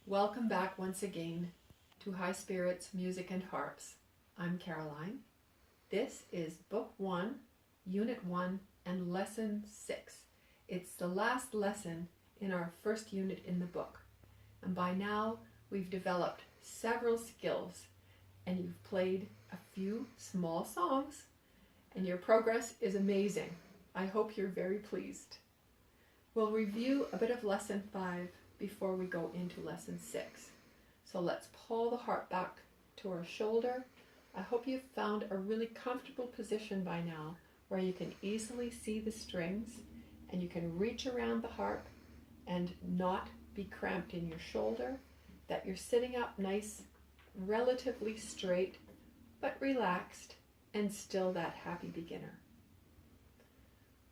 Welcome back once again to High Spirits, Music and Harps. I'm Caroline. This is Book 1, Unit 1, and Lesson 6. It's the last lesson in our first unit in the book. And by now, we've developed several skills, and you've played a few small songs, and your progress is amazing. I hope you're very pleased. We'll review a bit of Lesson 5 before we go into Lesson 6. So let's pull the harp back to our shoulder. I hope you've found a really comfortable position by now where you can easily see the strings and you can reach around the harp and not be cramped in your shoulder, that you're sitting up nice, relatively straight, but relaxed and still that happy beginner.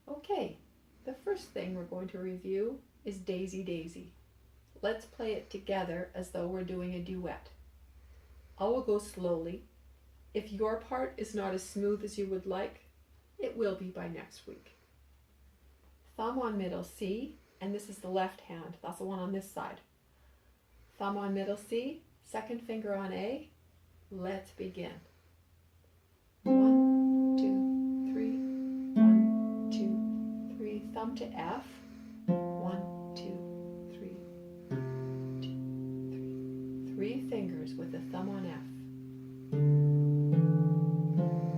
Okay, the first thing we're going to review is Daisy Daisy. Let's play it together as though we're doing a duet. I will go slowly. If your part is not as smooth as you would like, it will be by next week. Thumb on middle C, and this is the left hand. That's the one on this side. Thumb on middle C, second finger on A. Let's begin. 1, 2, 3, 1, 2, 3. Thumb to F. 1, 2, 3 fingers with the thumb on F.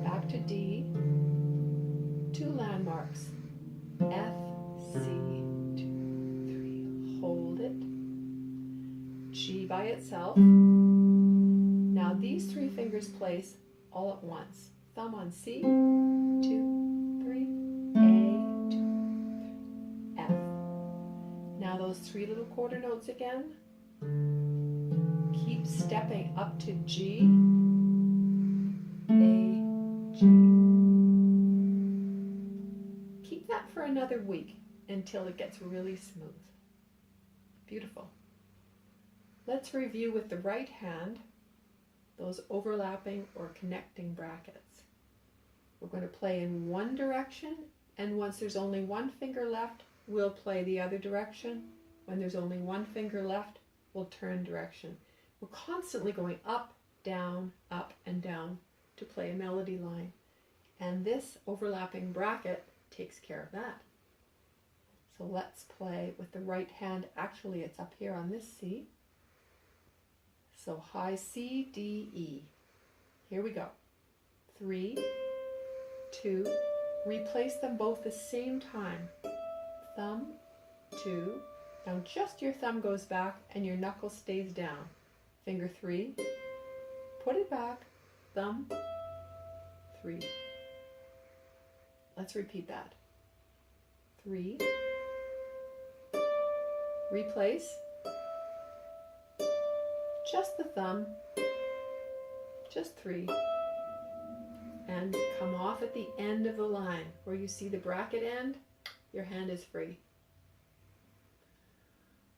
Back to D. 2 landmarks. F, C, 2, 3. Hold it. G by itself. Now these 3 fingers place all at once. Thumb on C. 2, 3. A, 2, 3. F. Now those 3 little quarter notes again. Keep stepping up to G, A, G. Keep that for another week until it gets really smooth. Beautiful. Let's review with the right hand those overlapping or connecting brackets. We're going to play in one direction, and once there's only one finger left, we'll play the other direction. When there's only one finger left, we'll turn direction. We're constantly going up, and down to play a melody line. And this overlapping bracket takes care of that. So let's play with the right hand. Actually, it's up here on this C. So high C, D, E. Here we go. 3, 2. Replace them both the same time. Thumb, 2. Now just your thumb goes back and your knuckle stays down. Finger 3, put it back, thumb, 3. Let's repeat that. 3, replace, just the thumb, just 3, and come off at the end of the line where you see the bracket end, your hand is free.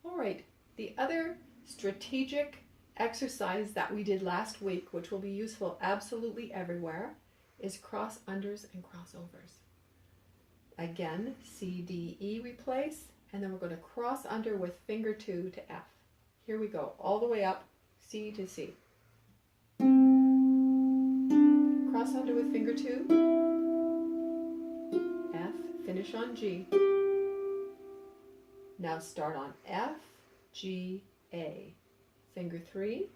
All right, the other strategic exercise that we did last week, which will be useful absolutely everywhere, is cross unders and crossovers. Again, C, D, E replace, and then we're going to cross under with finger 2 to F. Here we go, all the way up, C to C. Cross under with finger 2, F, finish on G. Now start on F, G, A. Finger 3,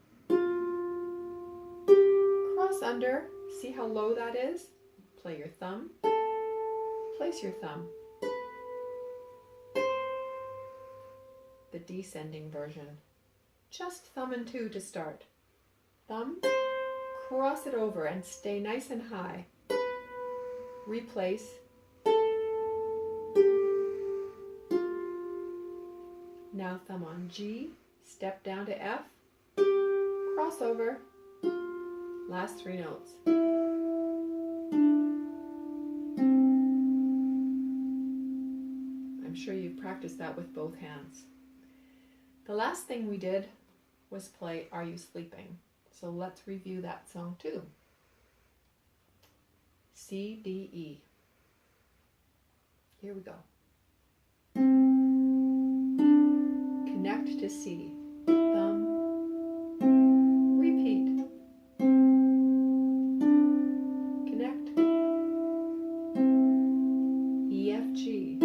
cross under, see how low that is? Play your thumb, place your thumb. The descending version. Just thumb and 2 to start. Thumb, cross it over and stay nice and high. Replace. Now thumb on G, step down to F, cross over, last 3 notes. I'm sure you've practiced that with both hands. The last thing we did was play Are You Sleeping? So let's review that song too. C, D, E. Here we go. Connect to C. Thumb. Repeat. Connect. E, F, G.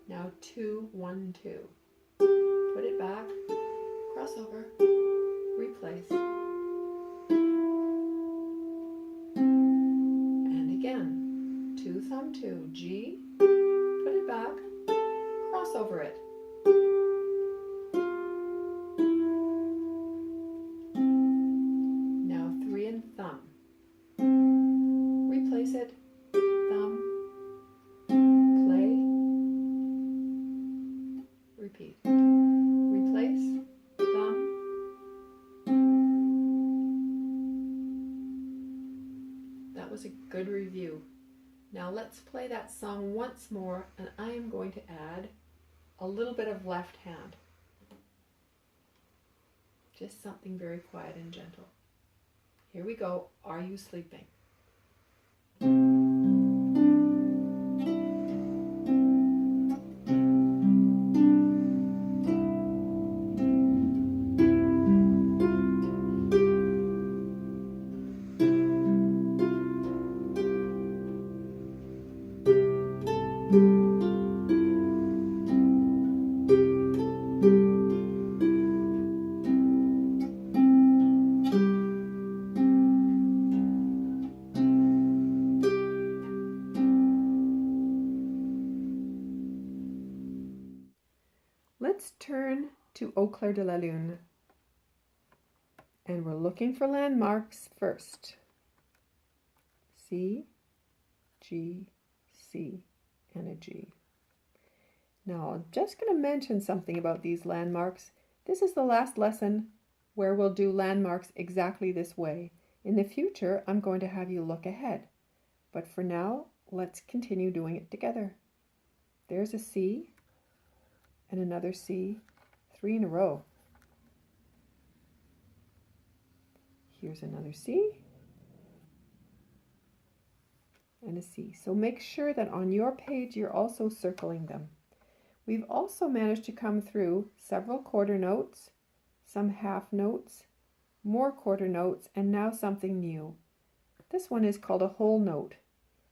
Now 2, 1, 2. Put it back, cross over, replace. And again, 2, thumb 2, G, put it back, cross over it. Now 3 and thumb. Replace it, thumb, play, repeat. Replace, thumb. That was a good review. Now let's play that song once more, and I am going to add a little bit of left hand. Just something very quiet and gentle. Here we go. Are you sleeping? Let's turn to Au clair de la lune. And we're looking for landmarks first. C, G, C, and a G. Now, I'm just going to mention something about these landmarks. This is the last lesson where we'll do landmarks exactly this way. In the future, I'm going to have you look ahead. But for now, let's continue doing it together. There's a C and another C, 3 in a row. Here's another C and a C. So make sure that on your page you're also circling them. We've also managed to come through several quarter notes, some half notes, more quarter notes, and now something new. This one is called a whole note,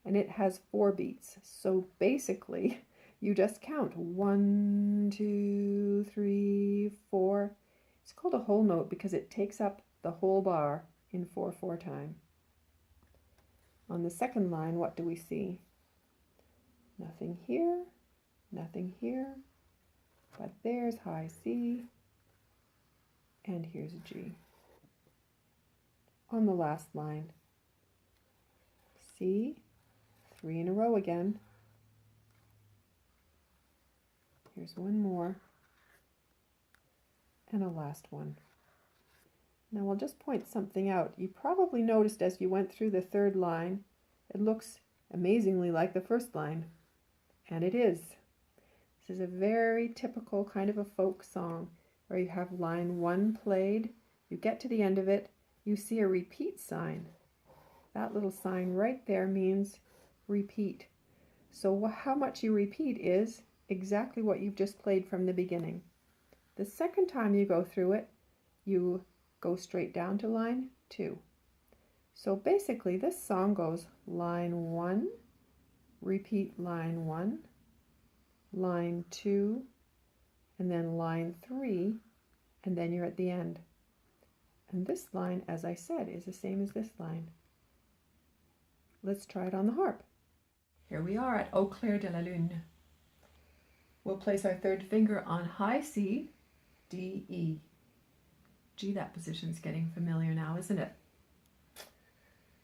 and it has 4 beats. So basically, you just count 1, 2, 3, 4. It's called a whole note because it takes up the whole bar in 4/4 time. On the second line, what do we see? Nothing here, nothing here, but there's high C, and here's a G. On the last line, C, 3 in a row again. Here's one more, and a last one. Now I'll just point something out. You probably noticed as you went through the third line, it looks amazingly like the first line, and it is. This is a very typical kind of a folk song where you have line 1 played, you get to the end of it, you see a repeat sign. That little sign right there means repeat. So how much you repeat is exactly what you've just played from the beginning. The second time you go through it, you go straight down to line 2. So basically this song goes line 1, repeat line 1, line 2, and then line 3, and then you're at the end. And this line, as I said, is the same as this line. Let's try it on the harp. Here we are at Au clair de la lune. We'll place our third finger on high C, D, E. Gee, that position's getting familiar now, isn't it?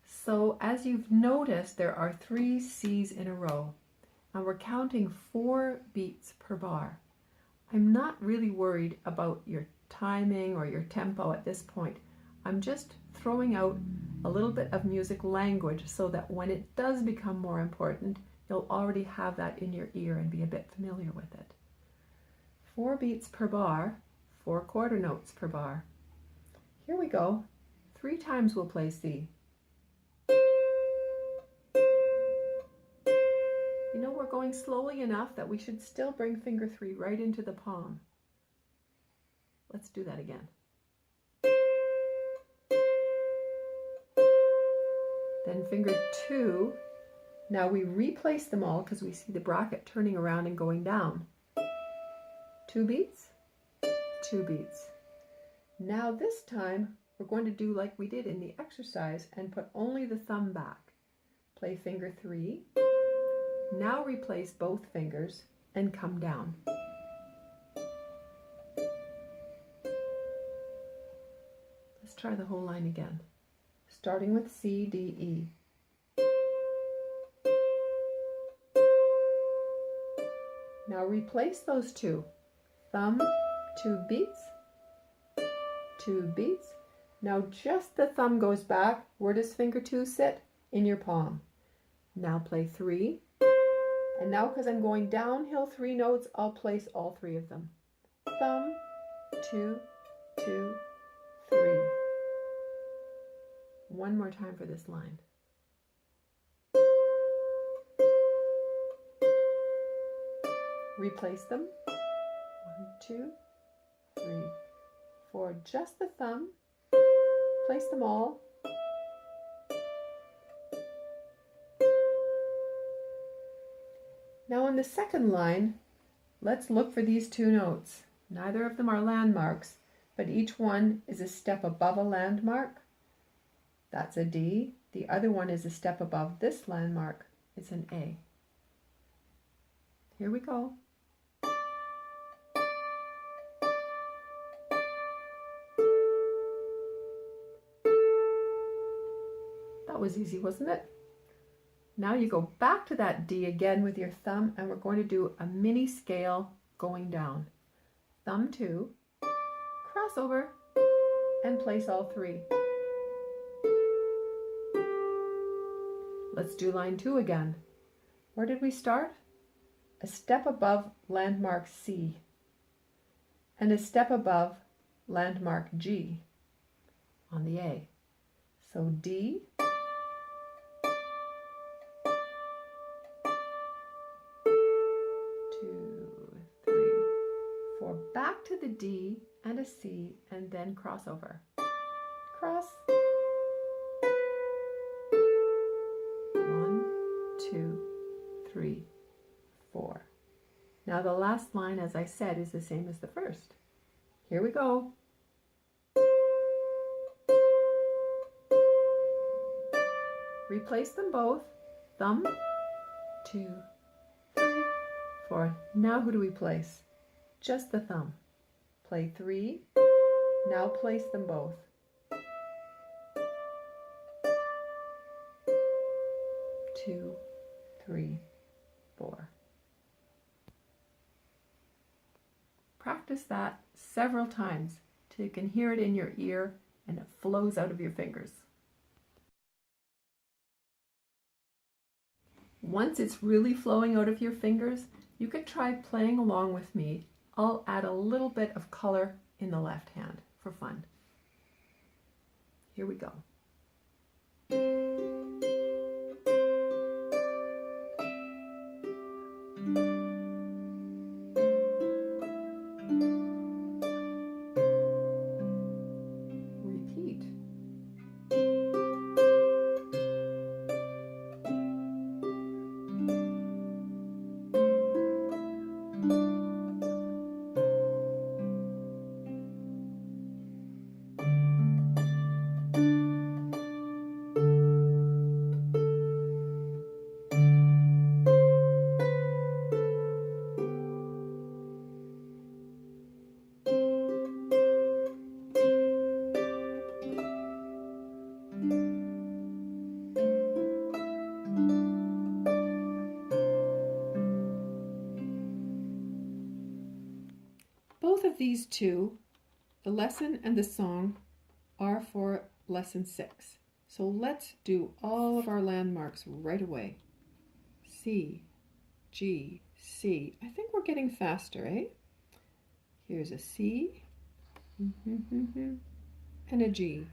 So as you've noticed, there are 3 C's in a row, and we're counting 4 beats per bar. I'm not really worried about your timing or your tempo at this point. I'm just throwing out a little bit of music language so that when it does become more important, you'll already have that in your ear and be a bit familiar with it. 4 beats per bar, 4 quarter notes per bar. Here we go. 3 times we'll play C. You know, we're going slowly enough that we should still bring finger 3 right into the palm. Let's do that again. Then finger 2. Now we replace them all because we see the bracket turning around and going down. 2 beats, 2 beats. Now this time we're going to do like we did in the exercise and put only the thumb back. Play finger 3. Now replace both fingers and come down. Let's try the whole line again, starting with C, D, E. Now replace those 2. Thumb, 2 beats, 2 beats. Now just the thumb goes back. Where does finger 2 sit? In your palm. Now play 3. And now because I'm going downhill 3 notes, I'll place all 3 of them. Thumb, 2, 2, 3. One more time for this line. Replace them. 1, 2, 3, 4. Just the thumb. Place them all. Now on the second line, let's look for these 2 notes. Neither of them are landmarks, but each one is a step above a landmark. That's a D. The other one is a step above this landmark. It's an A. Here we go. That was easy, wasn't it? Now you go back to that D again with your thumb, and we're going to do a mini scale going down. Thumb 2, cross over, and place all 3. Let's do line 2 again. Where did we start? A step above landmark C, and a step above landmark G on the A. So D, 2, 3, 4. Back to the D and a C, and then cross over. Cross. 1, 2, 3, 4. Now the last line, as I said, is the same as the first. Here we go. Replace them both. Thumb, 2, 3, 4. Now who do we place? Just the thumb. Play 3. Now place them both. 2, 3, 4. Practice that several times till you can hear it in your ear and it flows out of your fingers. Once it's really flowing out of your fingers, you could try playing along with me. I'll add a little bit of color in the left hand for fun. Here we go. Repeat. Both of these two, the lesson and the song, are for lesson 6. So let's do all of our landmarks right away. C, G, C. I think we're getting faster, eh? Here's a C, and a G.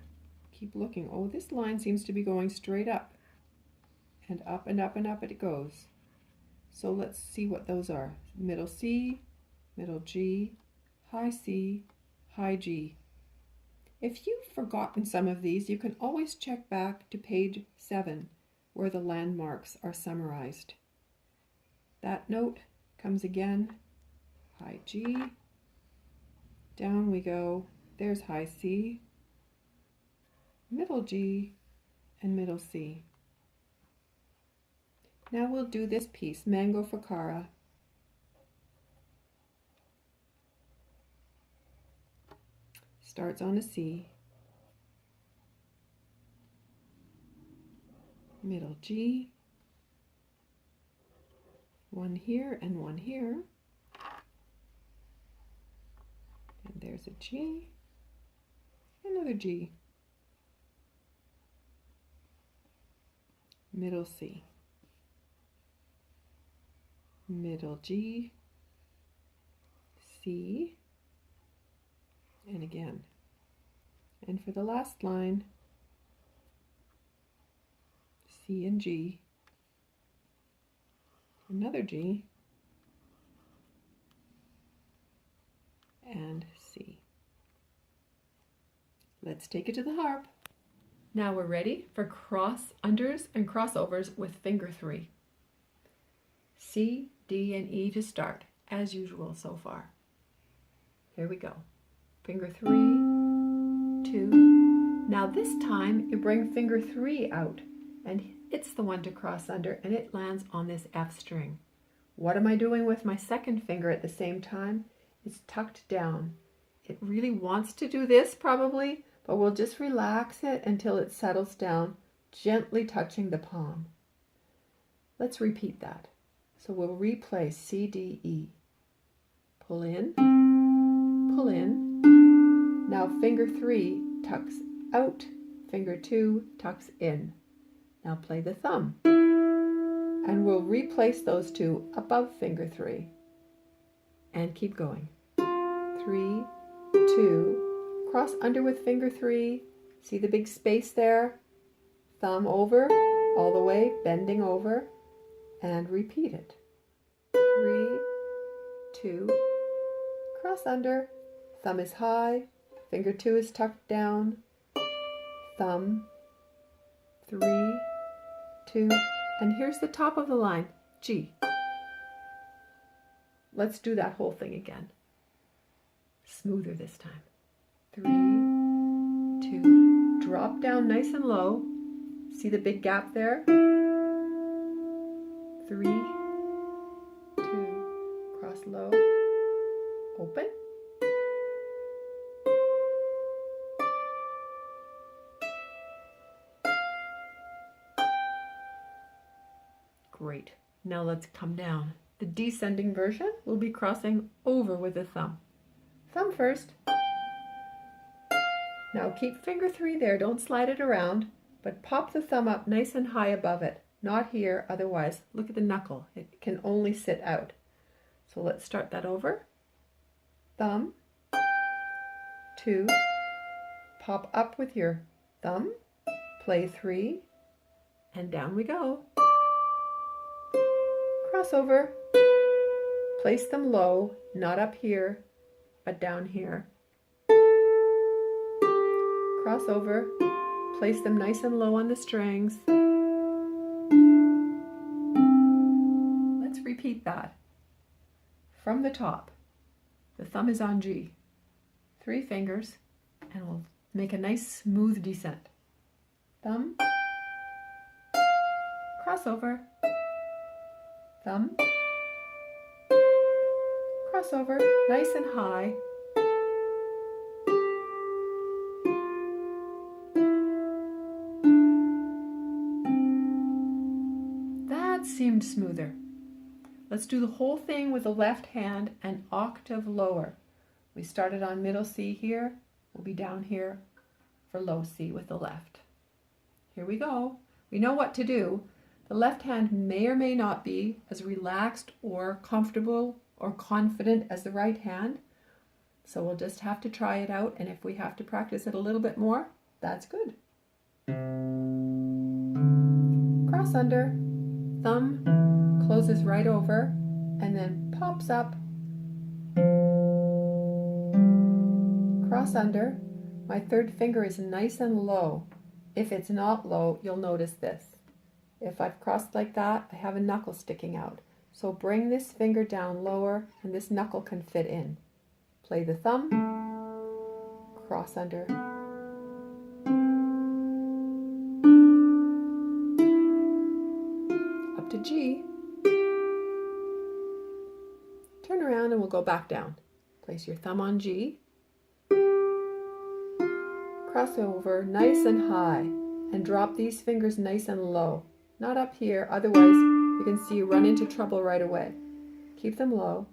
Keep looking. Oh, this line seems to be going straight up. And up and up and up it goes. So let's see what those are. Middle C, middle G, high C, high G. If you've forgotten some of these, you can always check back to page 7, where the landmarks are summarized. That note comes again, high G, down we go, there's high C, middle G, and middle C. Now we'll do this piece, Mango Fakara. Starts on a C, middle G, one here and one here, and there's a G, another G, middle C, middle G, C, and again. And for the last line, C and G, another G, and C. Let's take it to the harp. Now we're ready for cross unders and crossovers with finger 3. C, D, and E to start, as usual so far. Here we go. Finger 3, 2. Now this time you bring finger 3 out, and it's the one to cross under, and it lands on this F string. What am I doing with my second finger at the same time? It's tucked down. It really wants to do this probably, but we'll just relax it until it settles down, gently touching the palm. Let's repeat that. So we'll replay C, D, E. Pull in, pull in. Now finger 3 tucks out, finger 2 tucks in. Now play the thumb. And we'll replace those two above finger 3. And keep going. 3, 2, cross under with finger 3. See the big space there? Thumb over, all the way, bending over. And repeat it. 3, 2, cross under, thumb is high, finger 2 is tucked down, thumb, 3, 2, and here's the top of the line, G. Let's do that whole thing again. Smoother this time. 3, 2, drop down nice and low. See the big gap there? 3, 2, cross low, open. Great. Now let's come down. The descending version will be crossing over with the thumb. Thumb first. Now keep finger 3 there, don't slide it around, but pop the thumb up nice and high above it. Not here, otherwise, look at the knuckle. It can only sit out. So let's start that over. Thumb, 2, pop up with your thumb, play 3, and down we go. Crossover, place them low, not up here, but down here. Crossover, place them nice and low on the strings. Repeat that. From the top, the thumb is on G. 3 fingers, and we'll make a nice smooth descent. Thumb, crossover, thumb, crossover, nice and high. That seemed smoother. Let's do the whole thing with the left hand an octave lower. We started on middle C here. We'll be down here for low C with the left. Here we go. We know what to do. The left hand may or may not be as relaxed or comfortable or confident as the right hand. So we'll just have to try it out, and if we have to practice it a little bit more, that's good. Cross under, thumb closes right over, and then pops up. Cross under. My third finger is nice and low. If it's not low, you'll notice this. If I've crossed like that, I have a knuckle sticking out. So bring this finger down lower, and this knuckle can fit in. Play the thumb, cross under, up to G, turn around and we'll go back down. Place your thumb on G, cross over nice and high, and drop these fingers nice and low. Not up here, otherwise you can see you run into trouble right away. Keep them low.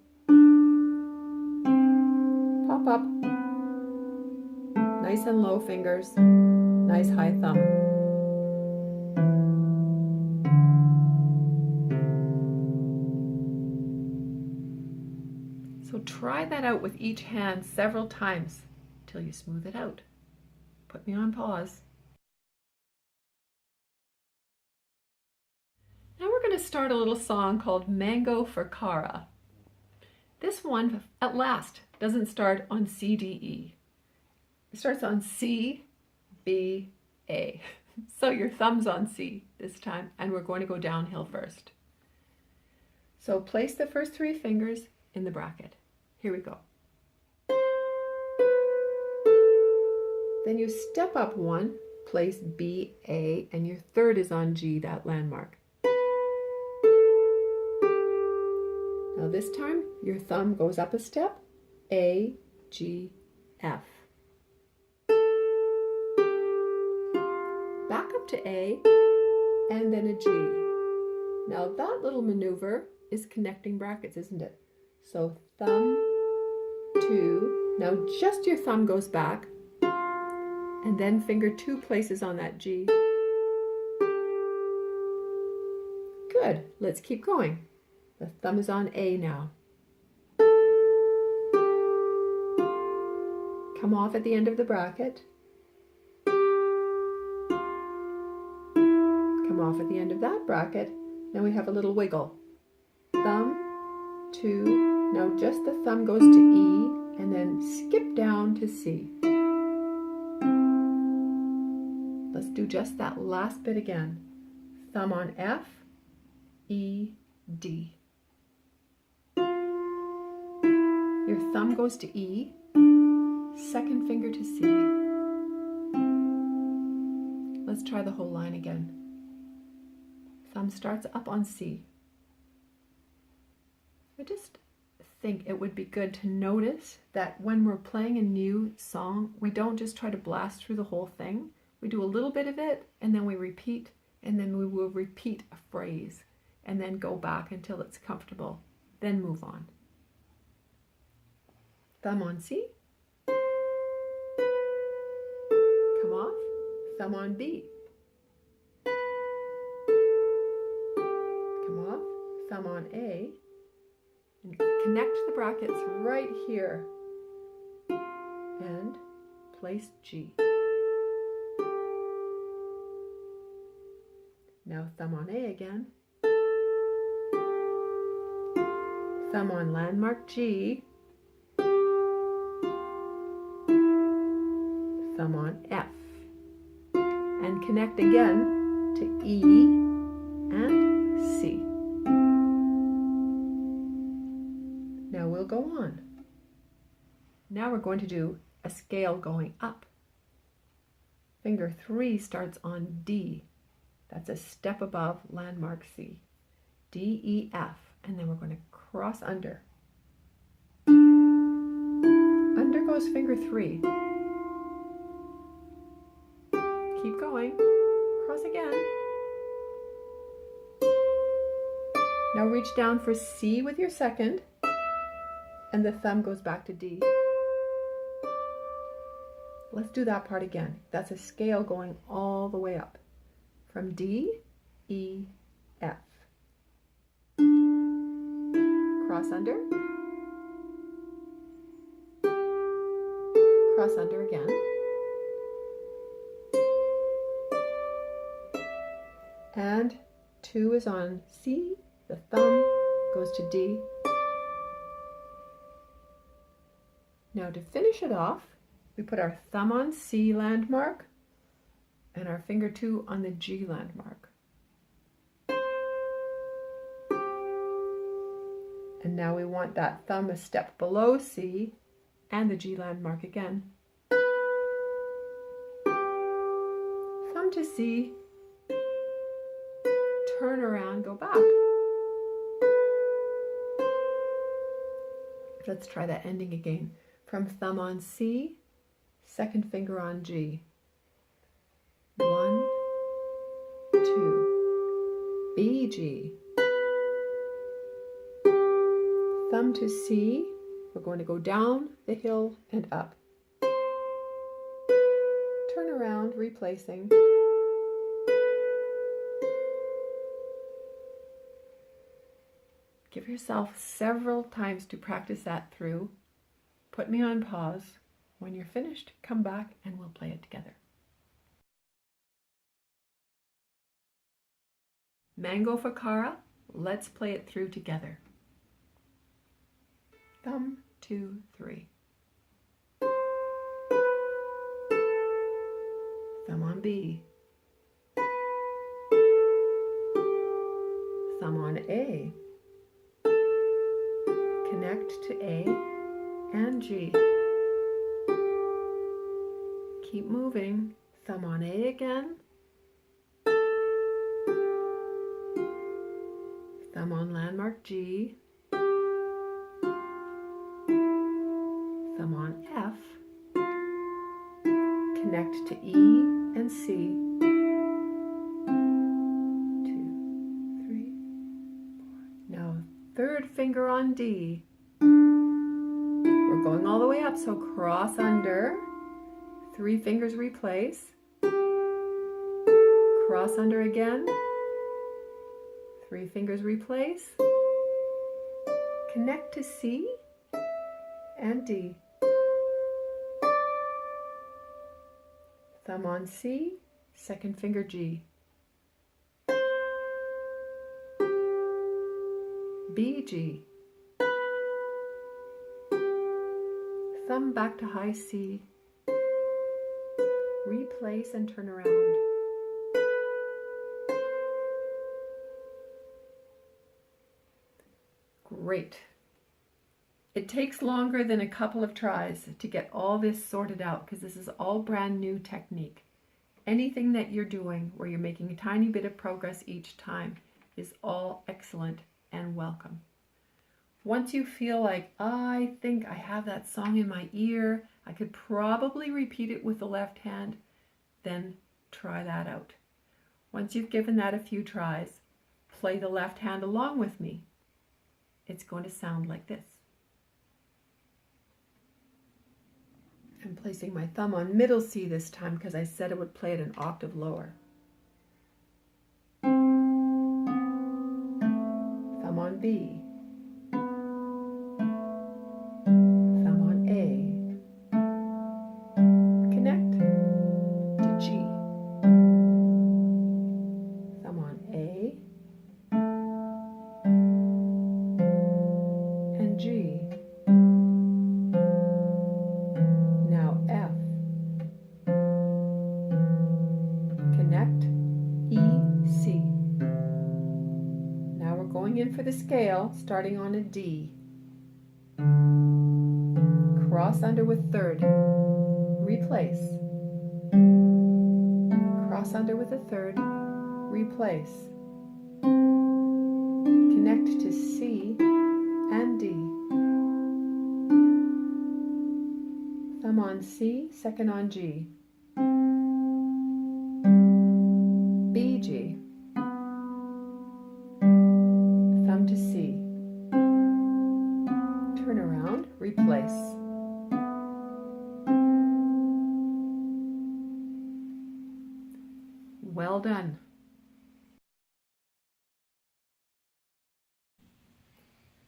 Pop up. Nice and low fingers. Nice high thumb. So try that out with each hand several times till you smooth it out. Put me on pause. Now we're going to start a little song called Mango for Cara. This one, at last, doesn't start on C, D, E. It starts on C, B, A. So your thumb's on C this time, and we're going to go downhill first. So place the first three fingers in the bracket. Here we go. Then you step up one, place B, A, and your third is on G, that landmark. Now this time, your thumb goes up a step, A, G, F. Back up to A, and then a G. Now that little maneuver is connecting brackets, isn't it? So thumb, two, now just your thumb goes back, and then finger two places on that G. Good, let's keep going. The thumb is on A now. Come off at the end of the bracket. Come off at the end of that bracket. Now we have a little wiggle. Thumb, two. Now just the thumb goes to E and then skip down to C. Let's do just that last bit again. Thumb on F, E, D. Your thumb goes to E, second finger to C. Let's try the whole line again. Thumb starts up on C. I just think it would be good to notice that when we're playing a new song, we don't just try to blast through the whole thing. We do a little bit of it, and then we repeat, and then we will repeat a phrase, and then go back until it's comfortable, then move on. Thumb on C. Come off. Thumb on B. Come off. Thumb on A. And connect the brackets right here. And place G. Now thumb on A again. Thumb on landmark G. Thumb on F. And connect again to E and C. Now we'll go on. Now we're going to do a scale going up. Finger 3 starts on D. That's a step above landmark C. D, E, F. And then we're going to cross under. Under goes finger 3. Keep going. Cross again. Now reach down for C with your second, and the thumb goes back to D. Let's do that part again. That's a scale going all the way up. From D, E, cross under, cross under again, and 2 is on C, the thumb goes to D. Now to finish it off, we put our thumb on C landmark and our finger 2 on the G landmark. And now we want that thumb a step below C and the G landmark again. Thumb to C, turn around, go back. Let's try that ending again. From thumb on C, second finger on G. 1, 2, B, G. Thumb to C, we're going to go down the hill and up. Turn around, replacing. Give yourself several times to practice that through. Put me on pause. When you're finished, come back and we'll play it together. Mango Fakara, let's play it through together. Thumb, 2, 3. Thumb on B. Thumb on A. Connect to A and G. Keep moving. Thumb on A again. Thumb on landmark G. Thumb on F. Connect to E and C. 2, 3, 4. Now third finger on D. We're going all the way up, so cross under. 3 fingers replace. Cross under again. 3 fingers replace. Connect to C and D. Thumb on C, second finger G. B, G. Thumb back to high C. Replace and turn around. Great. It takes longer than a couple of tries to get all this sorted out because this is all brand new technique. Anything that you're doing where you're making a tiny bit of progress each time is all excellent and welcome. Once you feel like, I think I have that song in my ear, I could probably repeat it with the left hand, then try that out. Once you've given that a few tries, play the left hand along with me. It's going to sound like this. I'm placing my thumb on middle C this time because I said I would play it an octave lower. Thumb on B. Thumb on A. Connect to G. Thumb on A and G. Now F. Connect E, C. Now we're going in for the scale, starting on a D. Cross under with third. Replace. Cross under with a third. Replace. Connect to C and D. Thumb on C, second on G. B, G. Thumb to C. Turn around, replace. Well done.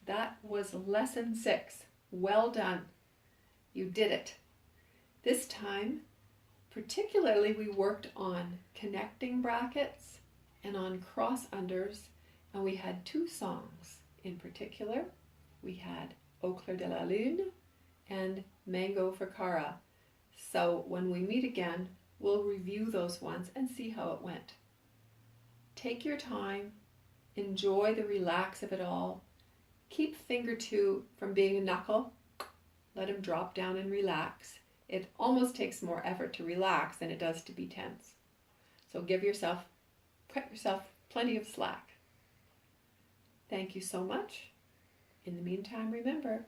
That was lesson 6. Well done. You did it. This time, particularly, we worked on connecting brackets and on cross-unders, and we had 2 songs in particular. We had Au clair de la lune and Mango for Cara. So when we meet again, we'll review those ones and see how it went. Take your time, enjoy the relax of it all. Keep finger 2 from being a knuckle. Let him drop down and relax. It almost takes more effort to relax than it does to be tense. So cut yourself plenty of slack. Thank you so much. In the meantime, remember,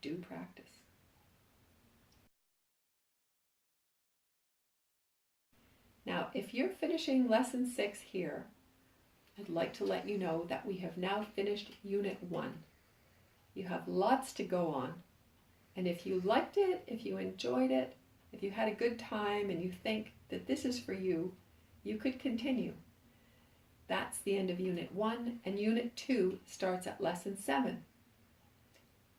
do practice. Now, if you're finishing lesson 6 here, I'd like to let you know that we have now finished Unit 1. You have lots to go on. And if you liked it, if you enjoyed it, if you had a good time and you think that this is for you, you could continue. That's the end of Unit 1, and Unit 2 starts at Lesson 7.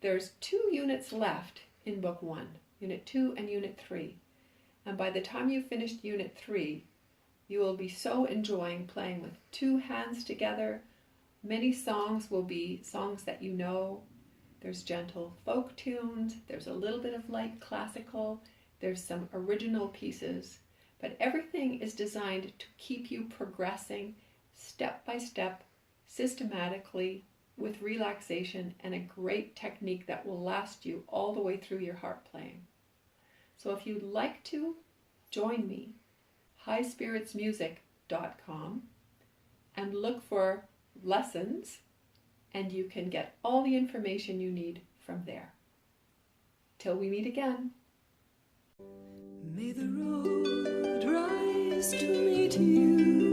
There's 2 units left in Book 1, Unit 2 and Unit 3. And by the time you've finished Unit 3, you will be so enjoying playing with 2 hands together. Many songs will be songs that you know. There's gentle folk tunes, there's a little bit of light classical, there's some original pieces, but everything is designed to keep you progressing step by step, systematically, with relaxation and a great technique that will last you all the way through your harp playing. So if you'd like to, join me, highspiritsmusic.com, and look for lessons, and you can get all the information you need from there. Till we meet again. May the road rise to meet you.